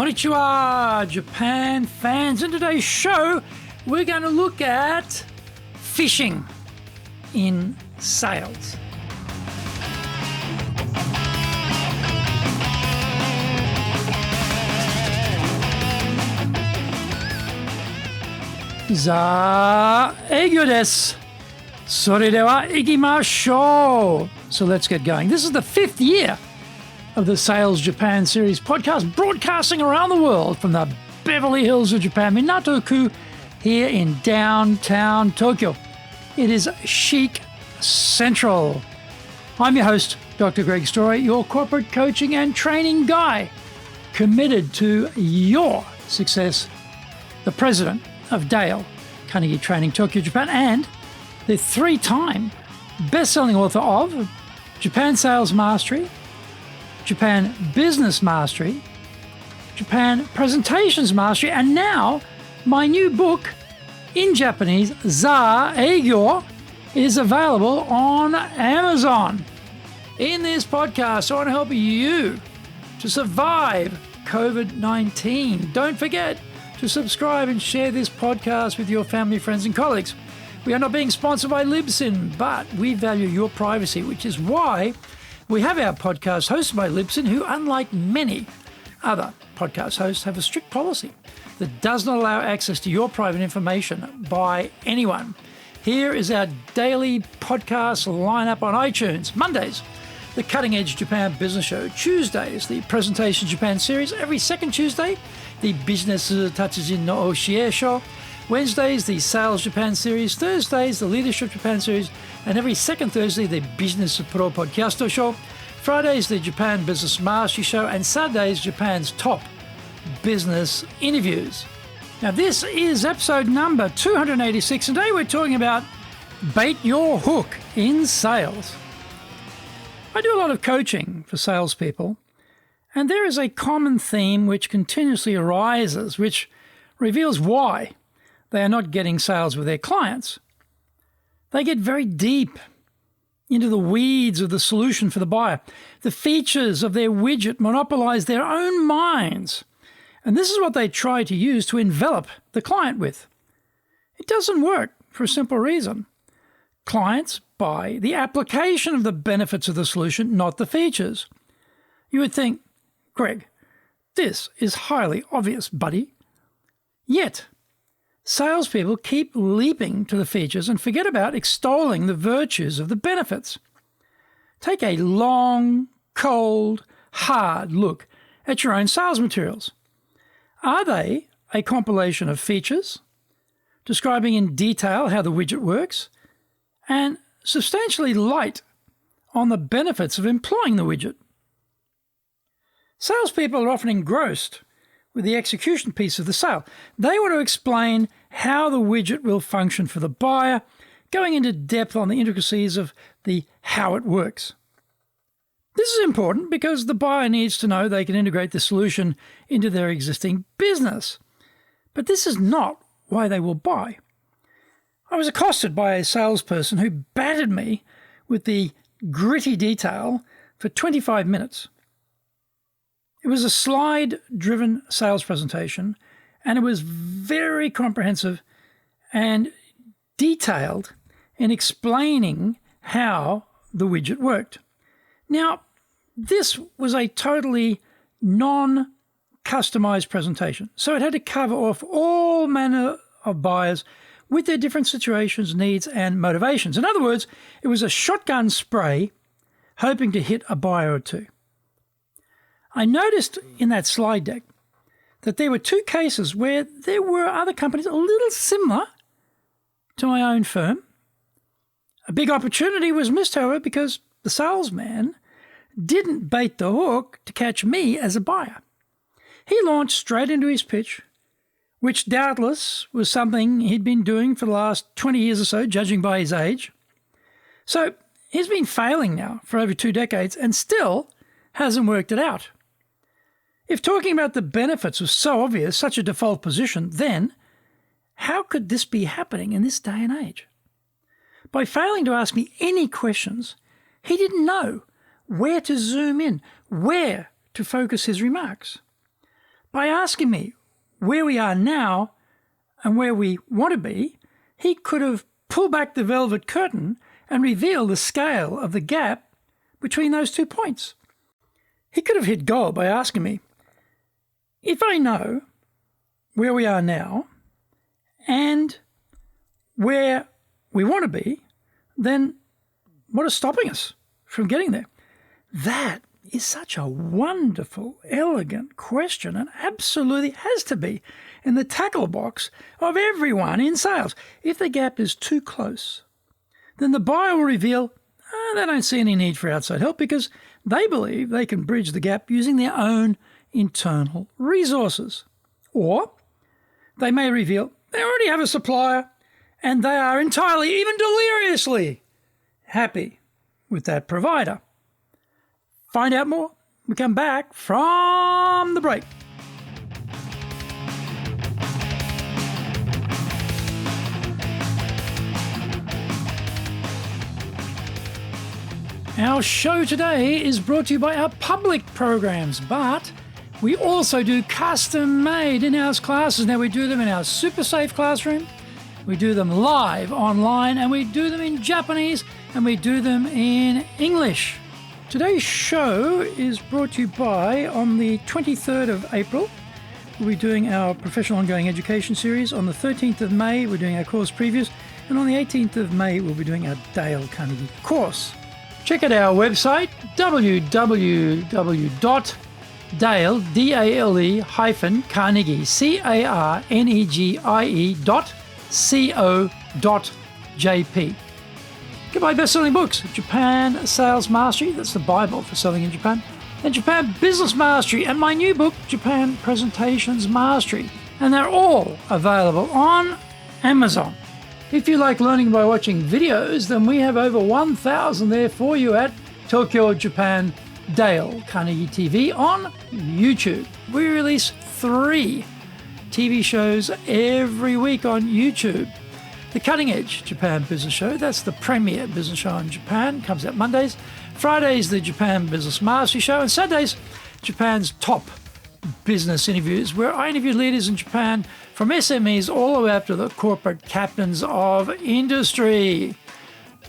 Konnichiwa, Japan fans. In today's show, we're going to look at phishing in sales. Za eigyo desu. それでは行きましょう. So let's get going. This is the 5th year of the Sales Japan Series podcast, broadcasting around the world from the Beverly Hills of Japan, Minato-ku, here in downtown Tokyo. It is chic central. I'm your host, Dr. Greg Story, your corporate coaching and training guy, committed to your success, the president of Dale Carnegie Training Tokyo, Japan, and the 3-time best-selling author of Japan Sales Mastery, Japan Business Mastery, Japan Presentations Mastery, and now my new book in Japanese, Za Eigyo, is available on Amazon. In this podcast, I want to help you to survive COVID-19. Don't forget to subscribe and share this podcast with your family, friends, and colleagues. We are not being sponsored by Libsyn, but we value your privacy, which is why we have our podcast hosted by Libsyn, who, unlike many other podcast hosts, have a strict policy that does not allow access to your private information by anyone. Here is our daily podcast lineup on iTunes. Mondays, the Cutting Edge Japan Business Show. Tuesdays, the Presentation Japan Series. Every second Tuesday, the Business Tatsujin no Oshie Show. Wednesdays, the Sales Japan Series. Thursdays, the Leadership Japan Series. And every second Thursday, the Business Pro Podcast Show. Fridays, the Japan Business Mastery Show. And Saturdays, Japan's top business interviews. Now, this is episode number 286. And today we're talking about bait your hook in sales. I do a lot of coaching for salespeople, and there is a common theme which continuously arises, which reveals why they are not getting sales with their clients. They get very deep into the weeds of the solution for the buyer. The features of their widget monopolize their own minds, and this is what they try to use to envelop the client with. It doesn't work for a simple reason. Clients buy the application of the benefits of the solution, not the features. You would think, Greg, this is highly obvious, buddy. Yet, salespeople keep leaping to the features and forget about extolling the virtues of the benefits. Take a long, cold, hard look at your own sales materials. Are they a compilation of features, describing in detail how the widget works, and substantially light on the benefits of employing the widget? Salespeople are often engrossed with the execution piece of the sale. They want to explain how the widget will function for the buyer, going into depth on the intricacies of the how it works. This is important because the buyer needs to know they can integrate the solution into their existing business. But this is not why they will buy. I was accosted by a salesperson who battered me with the gritty detail for 25 minutes. It was a slide-driven sales presentation, and it was very comprehensive and detailed in explaining how the widget worked. Now, this was a totally non-customized presentation, so it had to cover off all manner of buyers with their different situations, needs, and motivations. In other words, it was a shotgun spray hoping to hit a buyer or two. I noticed in that slide deck that there were 2 cases where there were other companies a little similar to my own firm. A big opportunity was missed, however, because the salesman didn't bait the hook to catch me as a buyer. He launched straight into his pitch, which doubtless was something he'd been doing for the last 20 years or so, judging by his age. So he's been failing now for over 2 decades and still hasn't worked it out. If talking about the benefits was so obvious, such a default position, then how could this be happening in this day and age? By failing to ask me any questions, he didn't know where to zoom in, where to focus his remarks. By asking me where we are now and where we want to be, he could have pulled back the velvet curtain and revealed the scale of the gap between those 2 points. He could have hit gold by asking me, if I know where we are now and where we want to be, then what is stopping us from getting there? That is such a wonderful, elegant question, and absolutely has to be in the tackle box of everyone in sales. If the gap is too close, then the buyer will reveal they don't see any need for outside help because they believe they can bridge the gap using their own internal resources. Or they may reveal they already have a supplier and they are entirely, even deliriously, happy with that provider. Find out more. We come back from the break. Our show today is brought to you by our public programs, but we also do custom-made in-house classes. Now, we do them in our super safe classroom, we do them live online, and we do them in Japanese, and we do them in English. Today's show is brought to you by, on the 23rd of April, we'll be doing our professional ongoing education series. On the 13th of May, we're doing our course previews, and on the 18th of May, we'll be doing our Dale Carnegie course. Check out our website, www.dale-carnegie, carnegie.co.jp. Get my best-selling books, Japan Sales Mastery, that's the Bible for selling in Japan, and Japan Business Mastery, and my new book, Japan Presentations Mastery. And they're all available on Amazon. If you like learning by watching videos, then we have over 1,000 there for you at Tokyo, Japan, Dale Carnegie TV on YouTube. We release 3 TV shows every week on YouTube. The Cutting Edge Japan Business Show, that's the premier business show in Japan, comes out Mondays. Fridays, the Japan Business Mastery Show, and Saturdays, Japan's top business interviews, where I interview leaders in Japan from SMEs all the way up to the corporate captains of industry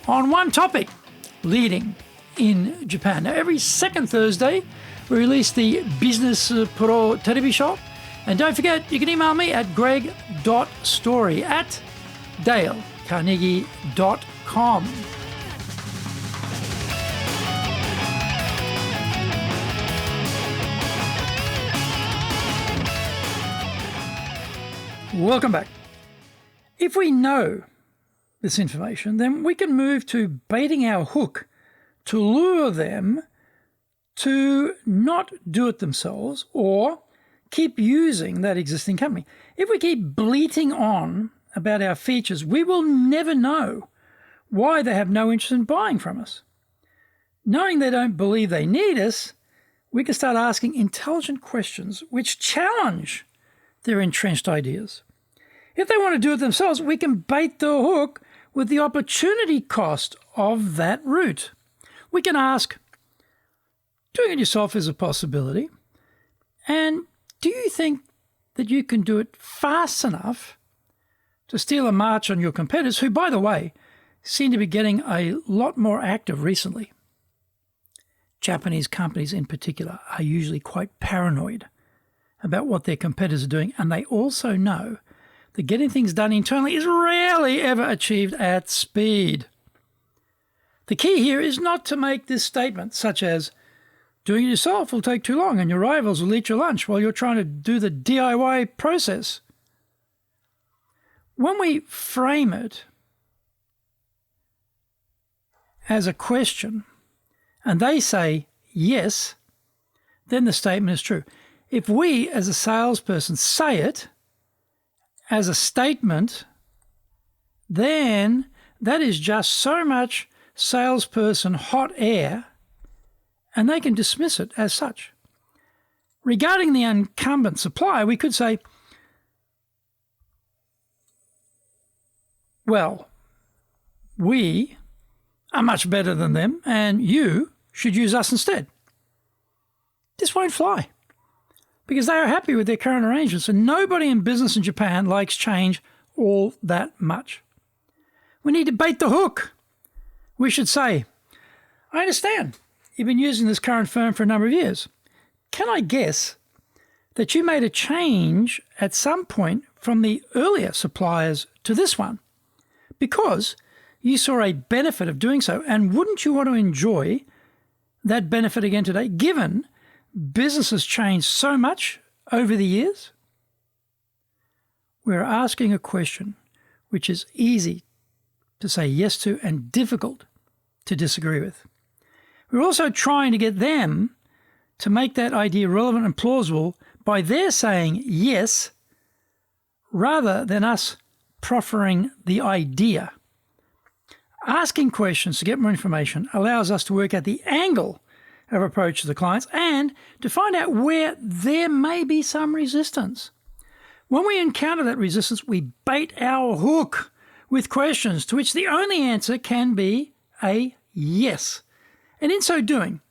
on one topic, leading in Japan. Now, every second Thursday, we release the Business Pro Television Show. And don't forget, you can email me at greg.story@dalecarnegie.com. Welcome back. If we know this information, then we can move to baiting our hook to lure them to not do it themselves or keep using that existing company. If we keep bleating on about our features, we will never know why they have no interest in buying from us. Knowing they don't believe they need us, we can start asking intelligent questions which challenge their entrenched ideas. If they want to do it themselves, we can bait the hook with the opportunity cost of that route. We can ask, doing it yourself is a possibility, and do you think that you can do it fast enough to steal a march on your competitors, who, by the way, seem to be getting a lot more active recently? Japanese companies in particular are usually quite paranoid about what their competitors are doing, and they also know that getting things done internally is rarely ever achieved at speed. The key here is not to make this statement, such as, doing it yourself will take too long and your rivals will eat your lunch while you're trying to do the DIY process. When we frame it as a question and they say yes, then the statement is true. If we, as a salesperson, say it as a statement, then that is just so much salesperson hot air, and they can dismiss it as such. Regarding the incumbent supplier, we could say, well, we are much better than them, and you should use us instead. This won't fly, because they are happy with their current arrangements, and nobody in business in Japan likes change all that much. We need to bait the hook. We should say, I understand you've been using this current firm for a number of years. Can I guess that you made a change at some point from the earlier suppliers to this one because you saw a benefit of doing so, and wouldn't you want to enjoy that benefit again today, given business has changed so much over the years? We're asking a question which is easy to say yes to and difficult to disagree with. We're also trying to get them to make that idea relevant and plausible by their saying yes rather than us proffering the idea. Asking questions to get more information allows us to work out the angle of approach to the clients and to find out where there may be some resistance. When we encounter that resistance, we bait our hook with questions to which the only answer can be a yes. And in so doing,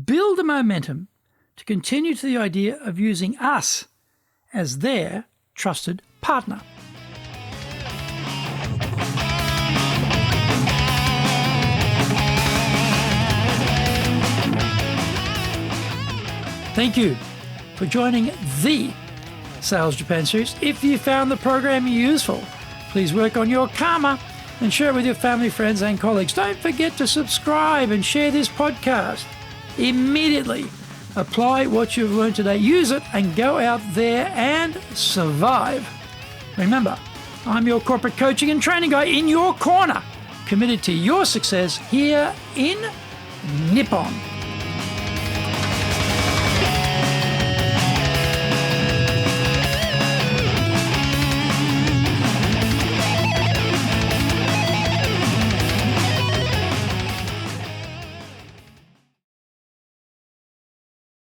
build a momentum to continue to the idea of using us as their trusted partner. Thank you for joining the Sales Japan series. If you found the program useful, please work on your karma and share it with your family, friends, and colleagues. Don't forget to subscribe and share this podcast. Immediately apply what you've learned today. Use it and go out there and survive. Remember, I'm your corporate coaching and training guy in your corner, committed to your success here in Nippon.